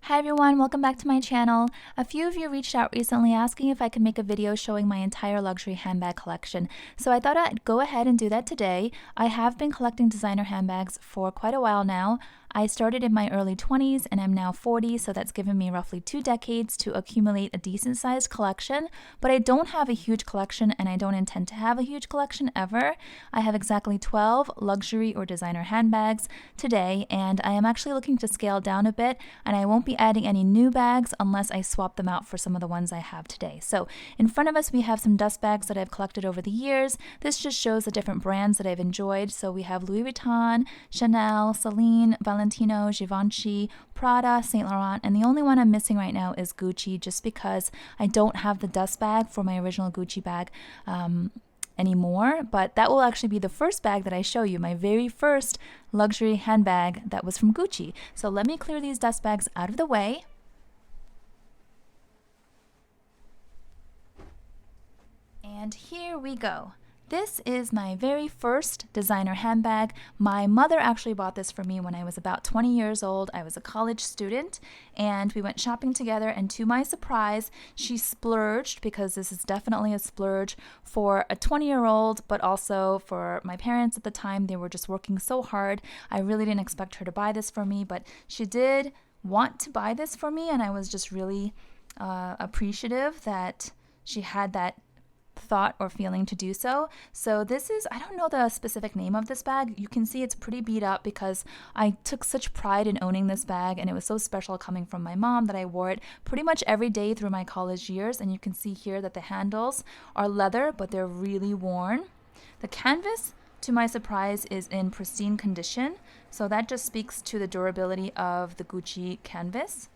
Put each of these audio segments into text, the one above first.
Hi everyone, welcome back to my channel. A few of you reached out recently asking if I could make a video showing my entire luxury handbag collection. So I thought I'd go ahead and do that today. I have been collecting designer handbags for quite a while now. I started in my early 20s and I'm now 40, so that's given me roughly 2 decades to accumulate a decent sized collection, but I don't have a huge collection and I don't intend to have a huge collection ever. I have exactly 12 luxury or designer handbags today, and I am actually looking to scale down a bit, and I won't be adding any new bags unless I swap them out for some of the ones I have today. So in front of us we have some dust bags that I've collected over the years. This just shows the different brands that I've enjoyed. So we have Louis Vuitton, Chanel, Celine, Valentino, Givenchy, Prada, Saint Laurent, and the only one I'm missing right now is Gucci, just because I don't have the dust bag for my original Gucci bag anymore. But that will actually be the first bag that I show you, my very first luxury handbag that was from Gucci. So let me clear these dust bags out of the way. And here we go. This is my very first designer handbag. My mother actually bought this for me when I was about 20 years old. I was a college student and we went shopping together, and to my surprise, she splurged, because this is definitely a splurge for a 20-year-old, but also for my parents at the time. They were just working so hard. I really didn't expect her to buy this for me, but she did want to buy this for me, and I was just really appreciative that she had that thought or feeling to do so. So this is, I don't know the specific name of this bag. You can see it's pretty beat up because I took such pride in owning this bag, and it was so special coming from my mom that I wore it pretty much every day through my college years. And you can see here that the handles are leather, but they're really worn. The canvas, to my surprise, is in pristine condition, so that just speaks to the durability of the Gucci canvas.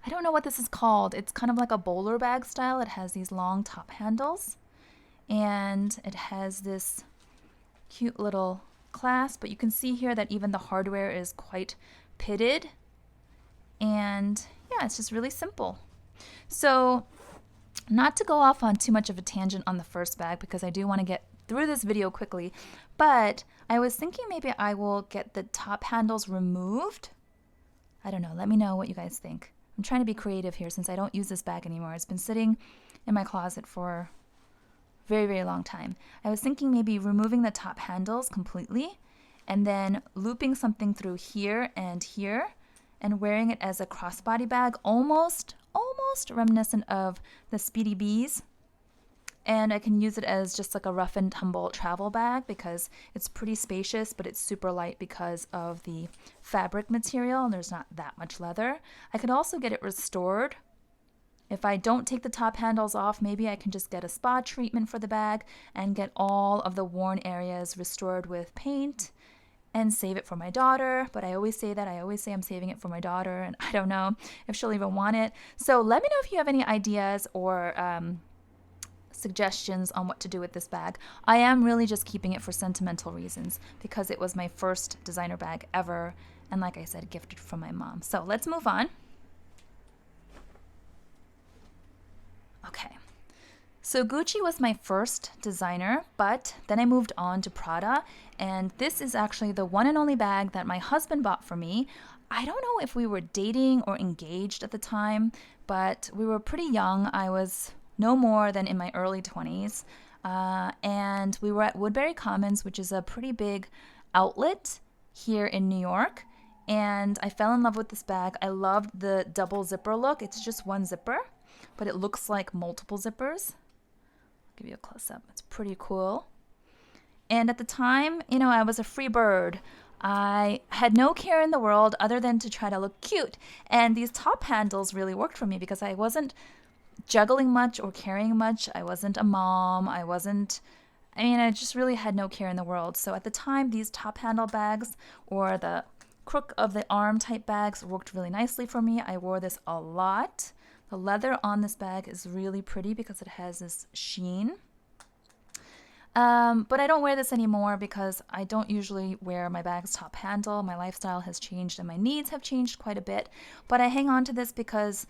I don't know what this is called. It's kind of like a bowler bag style. It has these long top handles, and it has this cute little clasp, but you can see here that even the hardware is quite pitted, and yeah, it's just really simple. So not to go off on too much of a tangent on the first bag, because I do want to get through this video quickly, but I was thinking maybe I will get the top handles removed. I don't know. Let me know what you guys think. I'm trying to be creative here since I don't use this bag anymore. It's been sitting in my closet for a very, very long time. I was thinking maybe removing the top handles completely and then looping something through here and wearing it as a crossbody bag, almost reminiscent of the Speedy Bees. And I can use it as just like a rough and tumble travel bag because it's pretty spacious, but it's super light because of the fabric material, and there's not that much leather. I could also get it restored. If I don't take the top handles off, maybe I can just get a spa treatment for the bag and get all of the worn areas restored with paint and save it for my daughter. But I always say I'm saving it for my daughter, and I don't know if she'll even want it. So let me know if you have any ideas or suggestions on what to do with this bag. I am really just keeping it for sentimental reasons because it was my first designer bag ever, and like I said, gifted from my mom. So let's move on. Okay, so Gucci was my first designer, but then I moved on to Prada, and this is actually the one and only bag that my husband bought for me. I don't know if we were dating or engaged at the time, but we were pretty young. I was no more than in my early 20s. And we were at Woodbury Commons, which is a pretty big outlet here in New York. And I fell in love with this bag. I loved the double zipper look. It's just one zipper, but it looks like multiple zippers. I'll give you a close up. It's pretty cool. And at the time, you know, I was a free bird. I had no care in the world other than to try to look cute. And these top handles really worked for me because I wasn't juggling much or carrying much. I wasn't a mom. I just really had no care in the world. So at the time, these top handle bags or the crook of the arm type bags worked really nicely for me. I wore this a lot. The leather on this bag is really pretty because it has this sheen. But I don't wear this anymore because I don't usually wear my bag's top handle. My lifestyle has changed and my needs have changed quite a bit. But I hang on to this because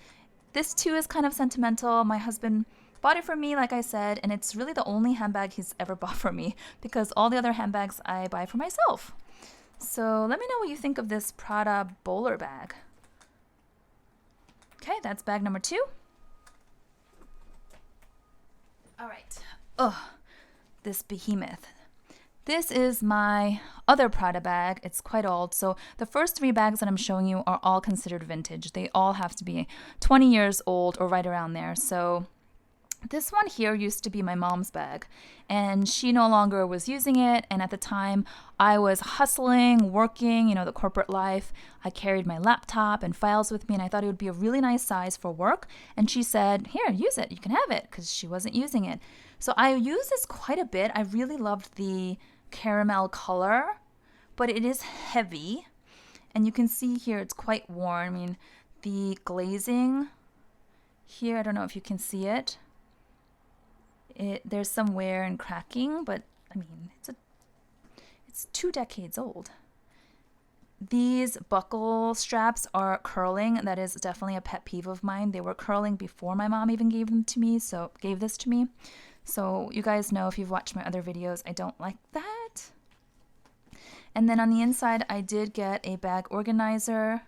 this too is kind of sentimental. My husband bought it for me, like I said, and it's really the only handbag he's ever bought for me because all the other handbags I buy for myself. So let me know what you think of this Prada bowler bag. Okay, that's bag number 2. All right. Oh, this behemoth. This is my other Prada bag. It's quite old. So the first 3 bags that I'm showing you are all considered vintage. They all have to be 20 years old or right around there. So this one here used to be my mom's bag, and she no longer was using it. And at the time, I was hustling, working, the corporate life. I carried my laptop and files with me, and I thought it would be a really nice size for work. And she said, here, use it. You can have it, because she wasn't using it. So I use this quite a bit. I really loved the caramel color, but it is heavy. And you can see here it's quite worn. I mean, the glazing here, I don't know if you can see it. There's some wear and cracking, but I mean, it's 2 decades old. These buckle straps are curling. That is definitely a pet peeve of mine. They were curling before my mom even gave this to me. So you guys know, if you've watched my other videos, I don't like that. And then on the inside, I did get a bag organizer.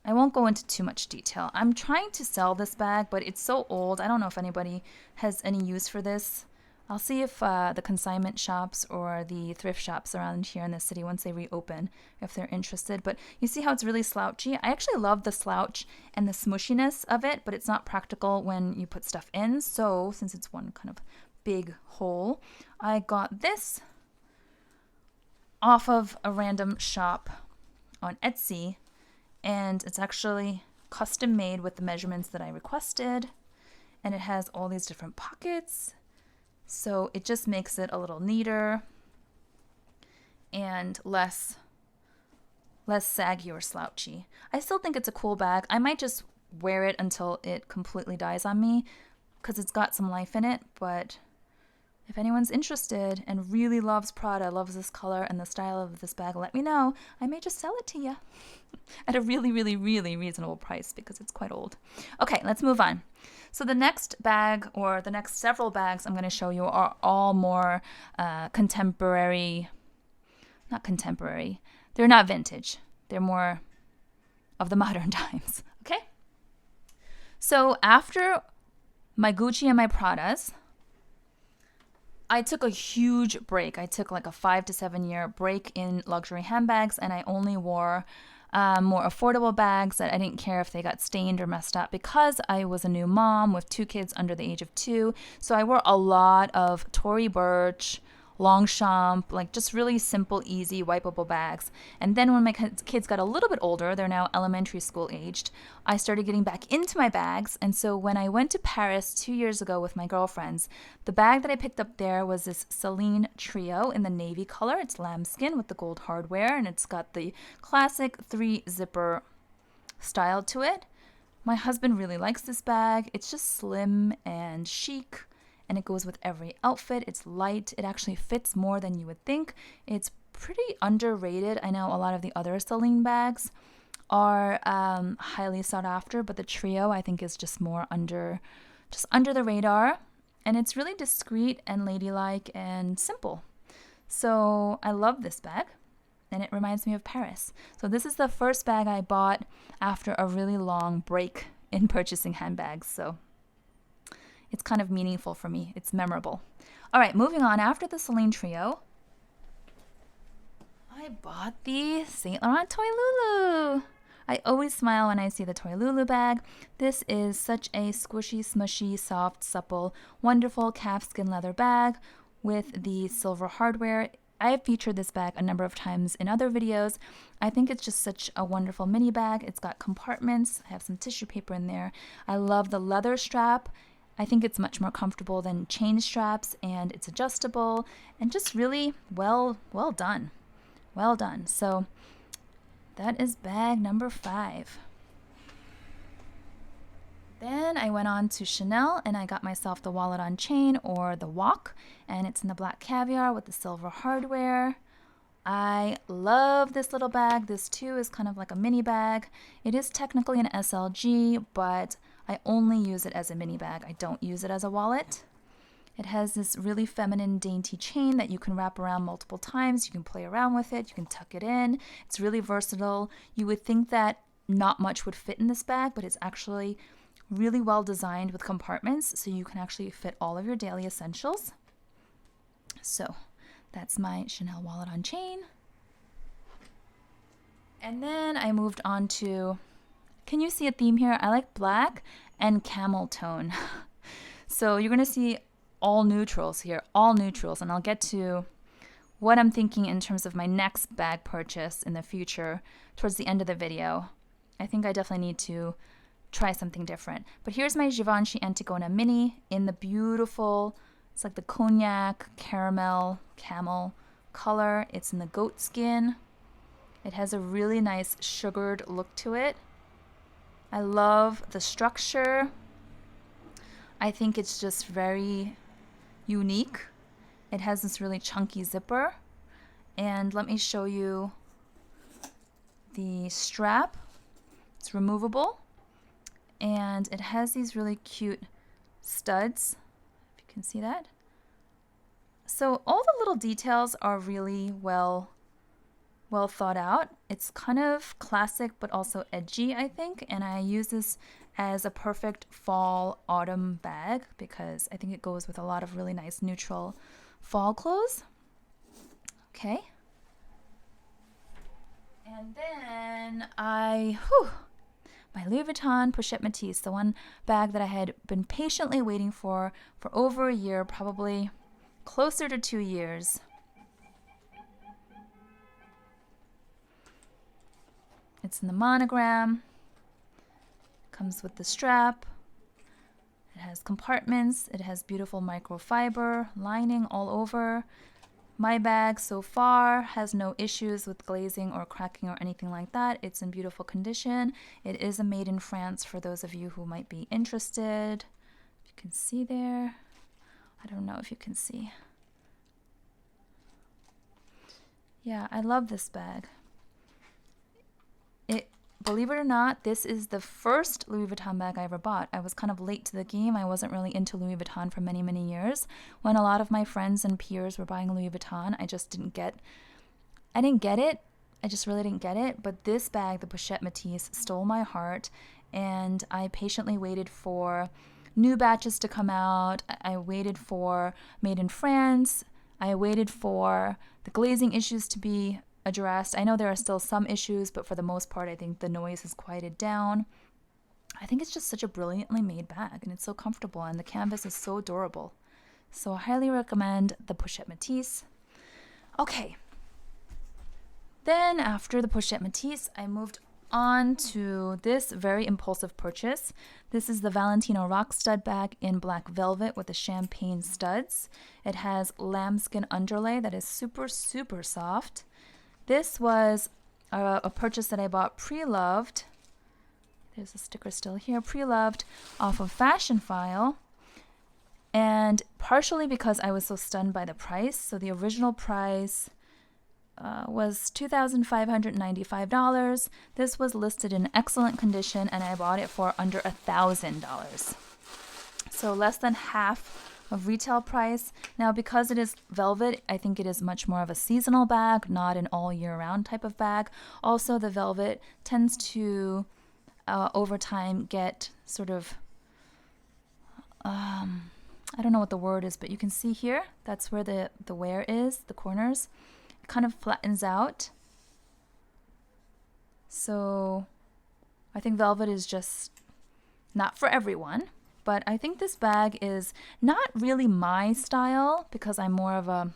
I won't go into too much detail. I'm trying to sell this bag, but it's so old. I don't know if anybody has any use for this. I'll see if the consignment shops or the thrift shops around here in the city, once they reopen, if they're interested. But you see how it's really slouchy? I actually love the slouch and the smushiness of it, but it's not practical when you put stuff in. So since it's one kind of big hole, I got this off of a random shop on Etsy. And it's actually custom made with the measurements that I requested. And it has all these different pockets. So it just makes it a little neater and less saggy or slouchy. I still think it's a cool bag. I might just wear it until it completely dies on me, because it's got some life in it. But if anyone's interested and really loves Prada, loves this color and the style of this bag, let me know. I may just sell it to you at a really, really, really reasonable price, because it's quite old. Okay, let's move on. So the next bag, or the next several bags I'm going to show you, are all more contemporary. Not contemporary. They're not vintage. They're more of the modern times. Okay? So after my Gucci and my Pradas, I took a huge break. I took like a 5 to 7 year break in luxury handbags, and I only wore more affordable bags that I didn't care if they got stained or messed up, because I was a new mom with 2 kids under the age of 2. So I wore a lot of Tory Burch, Longchamp, like just really simple, easy, wipeable bags. And then when my kids got a little bit older, they're now elementary school aged, I started getting back into my bags. And so when I went to Paris 2 years ago with my girlfriends, the bag that I picked up there was this Celine Trio in the navy color. It's lambskin with the gold hardware, and it's got the classic 3-zipper style to it. My husband really likes this bag. It's just slim and chic, and it goes with every outfit. It's light. It actually fits more than you would think. It's pretty underrated. I know a lot of the other Celine bags are highly sought after, but the Trio I think is just more under the radar, and it's really discreet and ladylike and simple. So I love this bag, and it reminds me of Paris. So this is the first bag I bought after a really long break in purchasing handbags. So it's kind of meaningful for me. It's memorable. All right, moving on. After the Celine Trio, I bought the Saint Laurent Toy Lulu. I always smile when I see the Toy Lulu bag. This is such a squishy, smushy, soft, supple, wonderful calfskin leather bag with the silver hardware. I have featured this bag a number of times in other videos. I think it's just such a wonderful mini bag. It's got compartments. I have some tissue paper in there. I love the leather strap. I think it's much more comfortable than chain straps, and it's adjustable and just really well done. Well done. So that is bag number 5. Then I went on to Chanel, and I got myself the wallet on chain, or the walk, and it's in the black caviar with the silver hardware. I love this little bag. This too is kind of like a mini bag. It is technically an SLG, but I only use it as a mini bag. I don't use it as a wallet. It has this really feminine, dainty chain that you can wrap around multiple times. You can play around with it. You can tuck it in. It's really versatile. You would think that not much would fit in this bag, but it's actually really well designed with compartments, so you can actually fit all of your daily essentials. So that's my Chanel wallet on chain. And then I moved on to, can you see a theme here? I like black and camel tone. So you're going to see all neutrals here, all neutrals. And I'll get to what I'm thinking in terms of my next bag purchase in the future towards the end of the video. I think I definitely need to try something different. But here's my Givenchy Antigona Mini in the beautiful, it's like the cognac, caramel, camel color. It's in the goat skin. It has a really nice sugared look to it. I love the structure. I think it's just very unique. It has this really chunky zipper. And let me show you the strap. It's removable. And it has these really cute studs, if you can see that. So all the little details are really well thought out. It's kind of classic but also edgy, I think, and I use this as a perfect fall autumn bag because I think it goes with a lot of really nice neutral fall clothes. Okay. And then my Louis Vuitton Pochette Métis, the one bag that I had been patiently waiting for over a year, probably closer to 2 years. It's in the monogram, comes with the strap, it has compartments, it has beautiful microfiber lining all over. My bag so far has no issues with glazing or cracking or anything like that. It's in beautiful condition. It is a made in France for those of you who might be interested. You can see there. I don't know if you can see. Yeah, I love this bag. Believe it or not, this is the first Louis Vuitton bag I ever bought. I was kind of late to the game. I wasn't really into Louis Vuitton for many, many years. When a lot of my friends and peers were buying Louis Vuitton, I didn't get it. I just really didn't get it. But this bag, the Pochette Métis, stole my heart. And I patiently waited for new batches to come out. I waited for Made in France. I waited for the glazing issues to be addressed. I know there are still some issues, but for the most part, I think the noise has quieted down. I think it's just such a brilliantly made bag, and it's so comfortable, and the canvas is so adorable. So I highly recommend the Pochette Métis. Okay. Then after the Pochette Métis, I moved on to this very impulsive purchase. This is the Valentino Rock Stud bag in black velvet with the champagne studs. It has lambskin underlay that is super, super soft. This was a purchase that I bought pre-loved. There's a sticker still here. Pre-loved off of Fashion File. And partially because I was so stunned by the price. So the original price was $2,595. This was listed in excellent condition and I bought it for under $1,000. So less than half of retail price. Now, because it is velvet, I think it is much more of a seasonal bag, not an all year round type of bag. Also, the velvet tends to, over time, get sort of, I don't know what the word is, but you can see here, that's where the wear is, the corners. It kind of flattens out. So I think velvet is just not for everyone. But I think this bag is not really my style because I'm more of a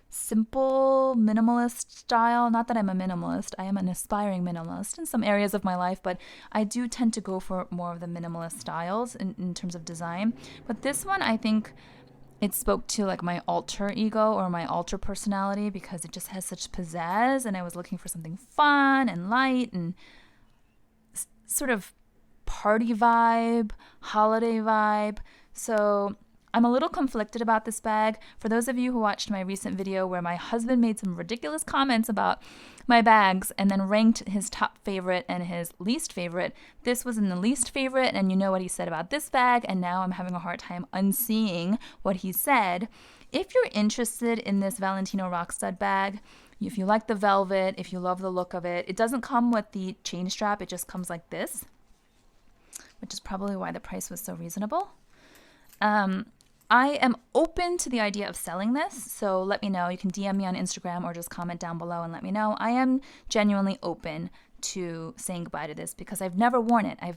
simple minimalist style. Not that I'm a minimalist. I am an aspiring minimalist in some areas of my life, but I do tend to go for more of the minimalist styles in terms of design. But this one, I think it spoke to like my alter ego or my alter personality because it just has such pizzazz, and I was looking for something fun and light and sort of party vibe, holiday vibe. So I'm a little conflicted about this bag. For those of you who watched my recent video where my husband made some ridiculous comments about my bags and then ranked his top favorite and his least favorite, this was in the least favorite, and you know what he said about this bag, and now I'm having a hard time unseeing what he said. If you're interested in this Valentino Rock Stud bag, If you like the velvet, if you love the look of it, it doesn't come with the chain strap. It just comes like this, which is probably why the price was so reasonable. I am open to the idea of selling this, so let me know. You can DM me on Instagram or just comment down below and let me know. I am genuinely open to saying goodbye to this because I've never worn it. I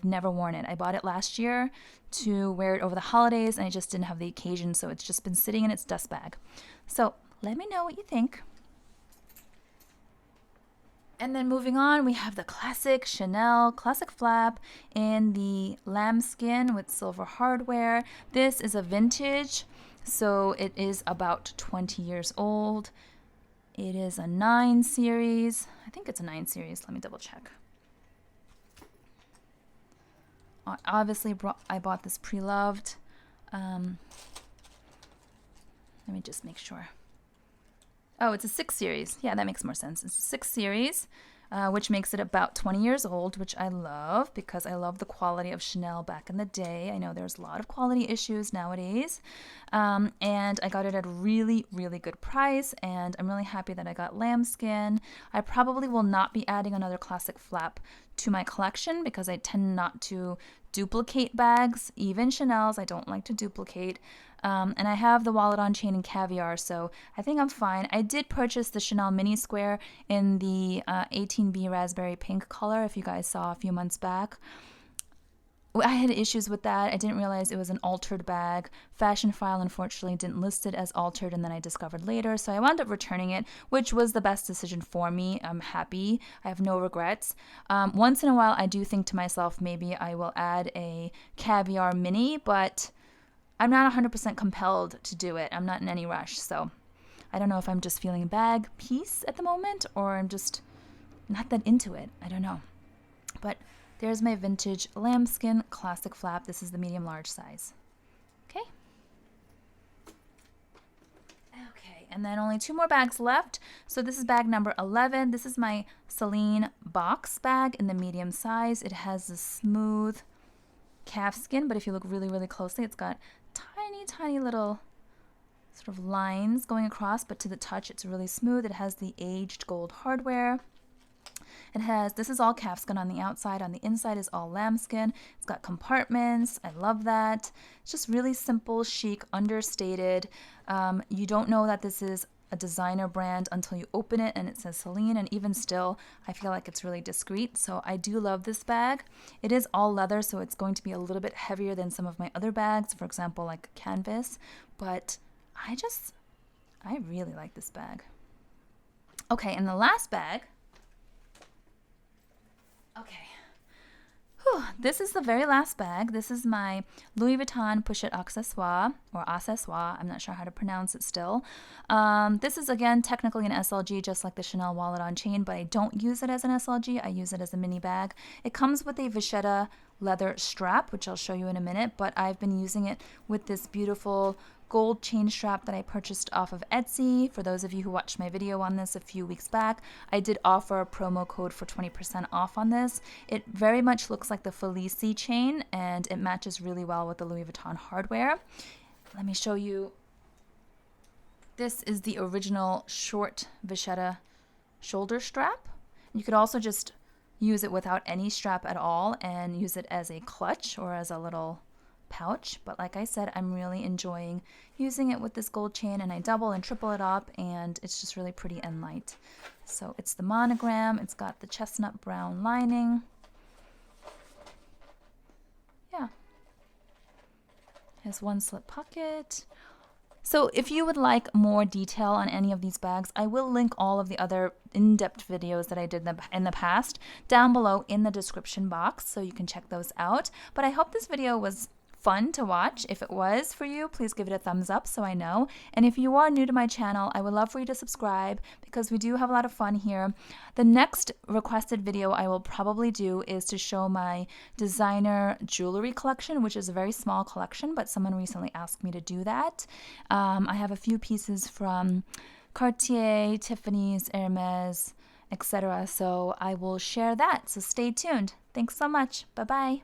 bought it last year to wear it over the holidays and I just didn't have the occasion, so it's just been sitting in its dust bag. So let me know what you think. And then moving on, we have the classic Chanel classic flap in the lambskin with silver hardware. This is a vintage, so it is about 20 years old. It is a 9 series. I think it's a 9 series. Let me double check. Obviously, I bought this pre-loved. Let me just make sure. Oh, it's a 6 series. Yeah, that makes more sense. It's a 6 series, which makes it about 20 years old, which I love because I love the quality of Chanel back in the day. I know there's a lot of quality issues nowadays. And I got it at a really, really good price, and I'm really happy that I got lambskin. I probably will not be adding another classic flap to my collection because I tend not to duplicate bags, even Chanel's. I don't like to duplicate. And I have the wallet on chain and caviar, so I think I'm fine. I did purchase the Chanel mini square in the 18B raspberry pink color, if you guys saw a few months back. I had issues with that. I didn't realize it was an altered bag. Fashion File unfortunately didn't list it as altered, and then I discovered later, so I wound up returning it, which was the best decision for me. I'm happy. I have no regrets. Once in a while, I do think to myself, maybe I will add a caviar mini, but I'm not 100% compelled to do it. I'm not in any rush, so I don't know if I'm just feeling a bag piece at the moment or I'm just not that into it. I don't know. But there's my vintage lambskin classic flap. This is the medium large size. Okay. Okay, and then only 2 more bags left. So this is bag number 11. This is my Celine Box Bag in the medium size. It has the smooth calfskin, but if you look really, really closely, it's got tiny little sort of lines going across, but to the touch, it's really smooth. It has the aged gold hardware. This is all calfskin on the outside. On the inside is all lambskin. It's got compartments. I love that. It's just really simple, chic, understated. You don't know that this is a designer brand until you open it and it says Celine, and even still, I feel like it's really discreet. So I do love this bag. It is all leather, so it's going to be a little bit heavier than some of my other bags, for example, like canvas, but I really like this bag. Okay, and the last bag. Okay. This is the very last bag. This is my Louis Vuitton Pochette Accessoire, or Accessoire. I'm not sure how to pronounce it still. This is, again, technically an SLG, just like the Chanel wallet on chain, but I don't use it as an SLG. I use it as a mini bag. It comes with a vachetta leather strap, which I'll show you in a minute, but I've been using it with this beautiful gold chain strap that I purchased off of Etsy. For those of you who watched my video on this a few weeks back, I did offer a promo code for 20% off on this. It very much looks like the Felici chain, and it matches really well with the Louis Vuitton hardware. Let me show you. This is the original short vachetta shoulder strap. You could also just use it without any strap at all and use it as a clutch or as a little pouch, but like I said, I'm really enjoying using it with this gold chain, and I double and triple it up, and it's just really pretty and light. So it's the monogram. It's got the chestnut brown lining. Yeah. It has 1 slip pocket. So if you would like more detail on any of these bags, I will link all of the other in-depth videos that I did in the past down below in the description box, so you can check those out. But I hope this video was fun to watch. If it was for you, please give it a thumbs up so I know. And if you are new to my channel, I would love for you to subscribe because we do have a lot of fun here. The next requested video I will probably do is to show my designer jewelry collection, which is a very small collection, but someone recently asked me to do that. I have a few pieces from Cartier, Tiffany's, Hermes, etc. So I will share that. So stay tuned. Thanks so much. Bye-bye.